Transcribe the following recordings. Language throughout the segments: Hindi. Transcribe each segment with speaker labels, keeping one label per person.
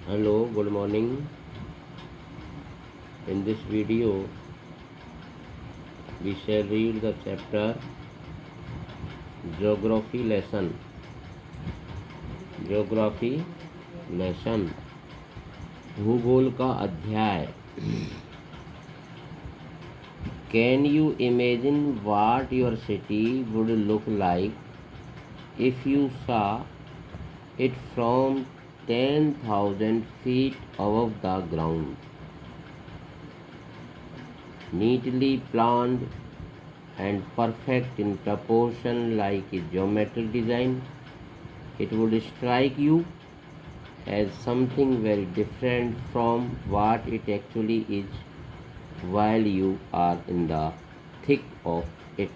Speaker 1: Hello, good morning. In this video, we shall read the chapter Geography lesson. Geography lesson. भूगोल का अध्याय. Can you imagine what your city would look like if you saw it from 10,000 feet above the ground? Neatly planned and perfect in proportion like a geometric design, it would strike you as something very different from what it actually is while you are in the thick of it.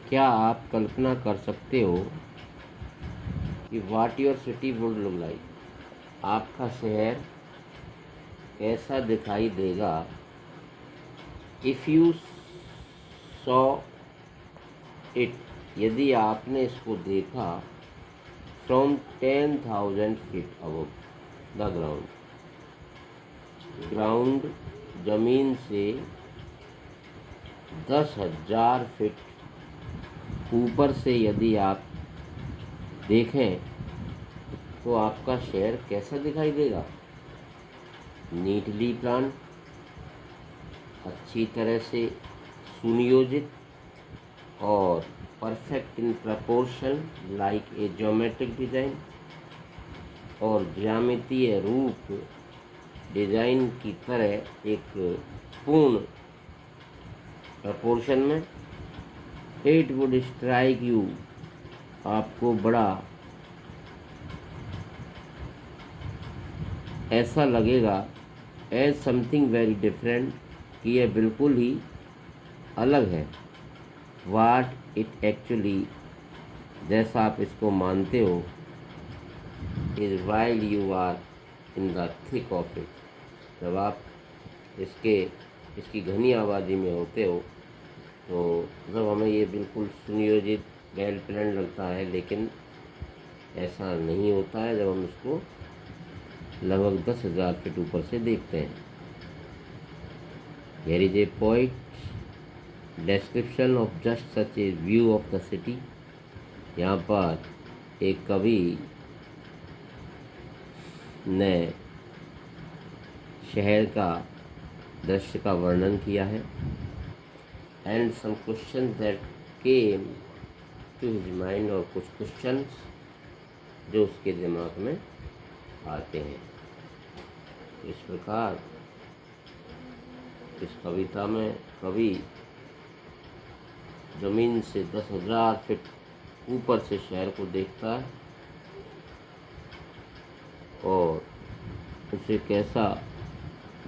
Speaker 1: क्या आप कल्पना कर सकते हो कि what your city would look like? आपका शहर कैसा दिखाई देगा इफ़ यू सॉ इट, यदि आपने इसको देखा from 10,000 feet above the ground. Ground जमीन से 10,000 फीट ऊपर से यदि आप देखें तो आपका शहर कैसा दिखाई देगा. नीटली प्लान, अच्छी तरह से सुनियोजित, और perfect in proportion like a geometric design, और ज्यामितीय रूप डिजाइन की तरह एक पूर्ण प्रपोर्शन में. इट वुड स्ट्राइक यू, आपको बड़ा ऐसा लगेगा एज समथिंग वेरी डिफरेंट, कि यह बिल्कुल ही अलग है. वाट इट एक्चुअली, जैसा आप इसको मानते हो, is while you are in the thick of it, जब आप इसकी घनी आबादी में होते हो तो जब हमें ये बिल्कुल सुनियोजित वेल प्लान लगता है, लेकिन ऐसा नहीं होता है जब हम इसको लगभग 10,000 फीट ऊपर से देखते हैं. Here is a poet's description of just such a view of the city. यहाँ पर एक कवि ने शहर का दृश्य का वर्णन किया है. And some question that came to his mind, और कुछ क्वेश्चंस जो उसके दिमाग में आते हैं. इस प्रकार इस कविता में कवि जमीन से 10,000 फीट ऊपर से शहर को देखता है और उसे कैसा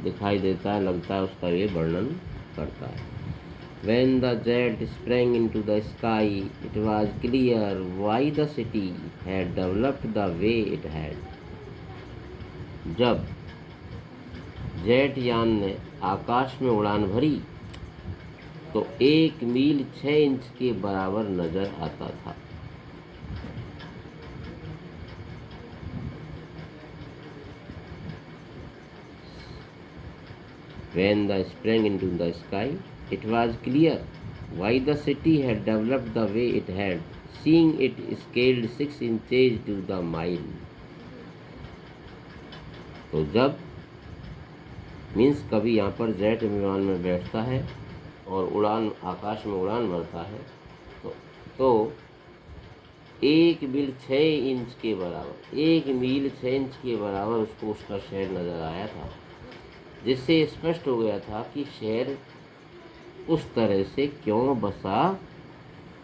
Speaker 1: दिखाई देता है, लगता है, उसका ये वर्णन करता है. When the jet sprang into the sky, it was clear why the city had developed the way it had. जब जेट यान ने आकाश में उड़ान भरी तो 1 मील 6 इंच के बराबर नजर आता था. When the sprang into the sky, it was clear why the city had developed the way it had, seeing it scaled 6 inches to the mile. तो जब मीन्स कभी यहाँ पर जेट विमान में बैठता है और आकाश में उड़ान भरता है तो 1 मील 6 इंच के बराबर 1 मील 6 इंच के बराबर उसको उसका शहर नज़र आया था, जिससे स्पष्ट हो गया था कि शहर उस तरह से क्यों बसा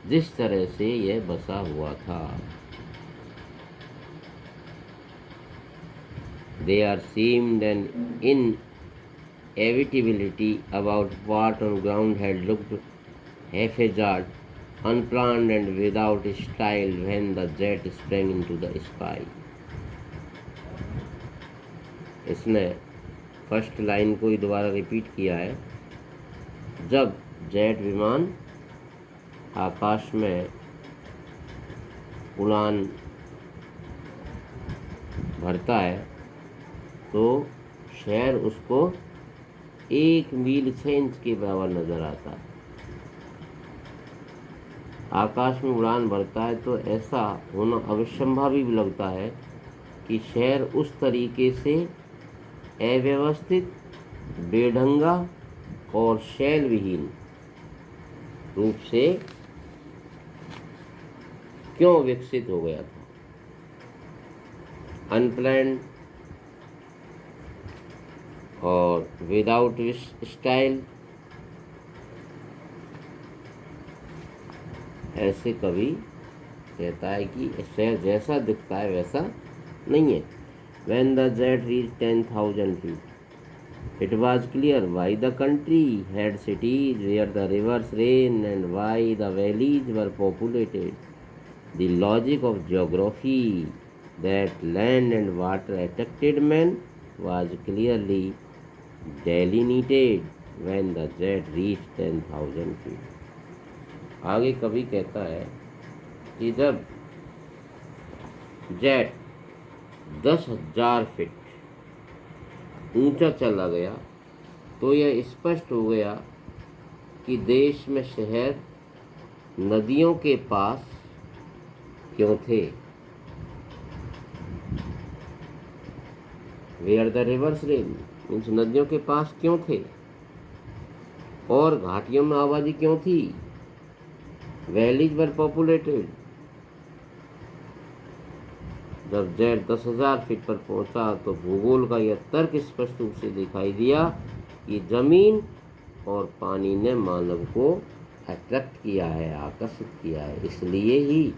Speaker 1: जिस तरह से यह बसा हुआ था. There seemed an inevitability about what on ground had looked haphazard, unplanned and without style when the jet sprang into the sky. इसने फर्स्ट लाइन को ही दोबारा रिपीट किया है. जब जेट विमान आकाश में उड़ान भरता है तो शहर उसको 1 मील 6 इंच के बराबर नजर आता है। आकाश में उड़ान भरता है तो ऐसा होना अविसंभावी भी लगता है कि शहर उस तरीके से अव्यवस्थित, बेढंगा और शैल विहीन रूप से क्यों विकसित हो गया था। अनप्लान्ड और विदाउट स्टाइल, ऐसे कवि कहता है कि शहर जैसा दिखता है वैसा नहीं है। When the jet reached 10,000 feet, it was clear why the country had cities where the rivers ran and why the valleys were populated. The logic of geography that land and water attracted men was clearly delineated when the jet reached 10,000 feet. आगे कवि कहता है कि जब जेट 10,000 फीट ऊंचा चला गया तो यह स्पष्ट हो गया कि देश में शहर नदियों के पास क्यों थे। Where the rivers rain means नदियों के पास क्यों थे और घाटियों में आबादी क्यों थी। वैलीज वर पॉपुलेटेड। जब जेट 10,000 फीट पर पहुंचा तो भूगोल का यह तर्क स्पष्ट रूप से दिखाई दिया कि जमीन और पानी ने मानव को अट्रैक्ट किया है, आकर्षित किया है। इसलिए ही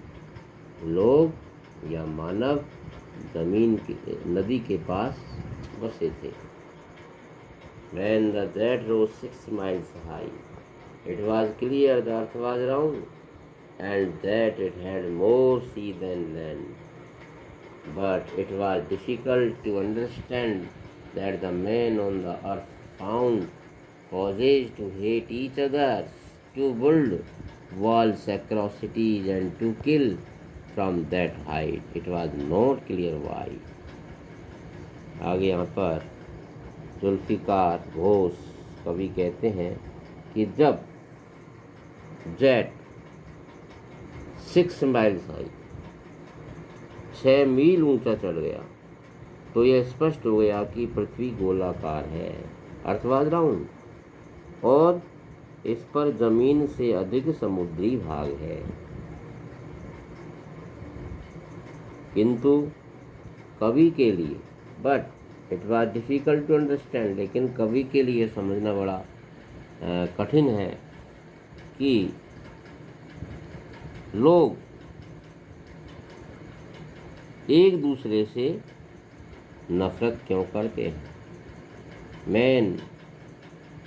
Speaker 1: लोग या मानव जमीन के नदी के पास बसे थे। When the jet rose 6 miles high, it was clear the earth was round and that it had more sea than land. But it was difficult to understand that the men on the earth found causes to hate each other, to build walls across cities and to kill from that height. It was not clear why. आगे यहाँ पर जुल्फिकार घोष कवि कहते हैं कि जब जेट 6 माइल्स आई 6 मील ऊंचा चढ़ गया तो यह स्पष्ट हो गया कि पृथ्वी गोलाकार है, अर्थ वाज राउंड, और इस पर जमीन से अधिक समुद्री भाग है। किंतु कवि के लिए but it was difficult to understand, लेकिन कवि के लिए समझना बड़ा कठिन है कि लोग एक दूसरे से नफरत क्यों करते हैं। Man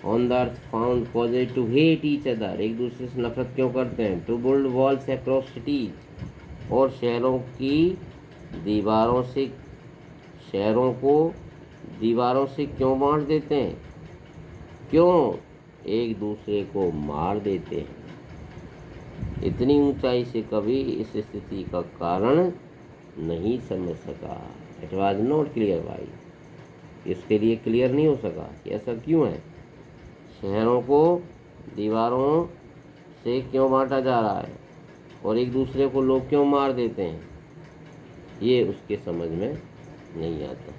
Speaker 1: on the earth found causes to hate each other, एक दूसरे से नफरत क्यों करते हैं। To build walls across cities, और शहरों को दीवारों से क्यों बांट देते हैं, क्यों एक दूसरे को मार देते हैं। इतनी ऊंचाई से कभी इस स्थिति का कारण नहीं समझ सका। It was not clear why, इसके लिए क्लियर नहीं हो सका कि ऐसा क्यों है, शहरों को दीवारों से क्यों बांटा जा रहा है और एक दूसरे को लोग क्यों मार देते हैं, ये उसके समझ में नहीं आता।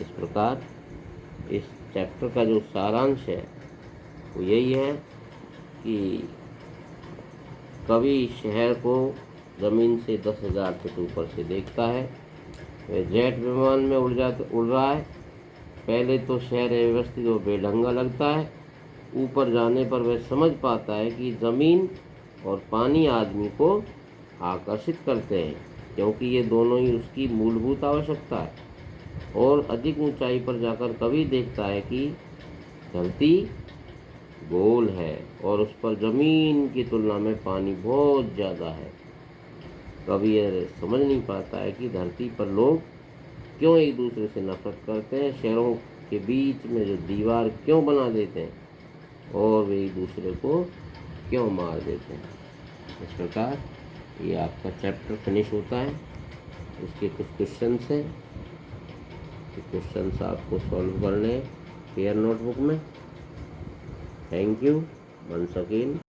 Speaker 1: इस प्रकार इस चैप्टर का जो सारांश है वो यही है कि कवि शहर को ज़मीन से 10,000 फीट ऊपर से देखता है। वह जेट विमान में उड़ रहा है। पहले तो शहर व्यवस्थित और बेढंगा लगता है, ऊपर जाने पर वह समझ पाता है कि ज़मीन और पानी आदमी को आकर्षित करते हैं, क्योंकि ये दोनों ही उसकी मूलभूत आवश्यकता है। और अधिक ऊंचाई पर जाकर कवि देखता है कि धरती गोल है और उस पर ज़मीन की तुलना में पानी बहुत ज़्यादा है। कभी यह समझ नहीं पाता है कि धरती पर लोग क्यों एक दूसरे से नफरत करते हैं, शहरों के बीच में जो दीवार क्यों बना देते हैं और वे एक दूसरे को क्यों मार देते हैं। इस प्रकार ये आपका चैप्टर फिनिश होता है। इसके कुछ क्वेश्चंस हैं क्वेश्चंस आपको सॉल्व करने हैं पेयर नोटबुक में। Thank you once again.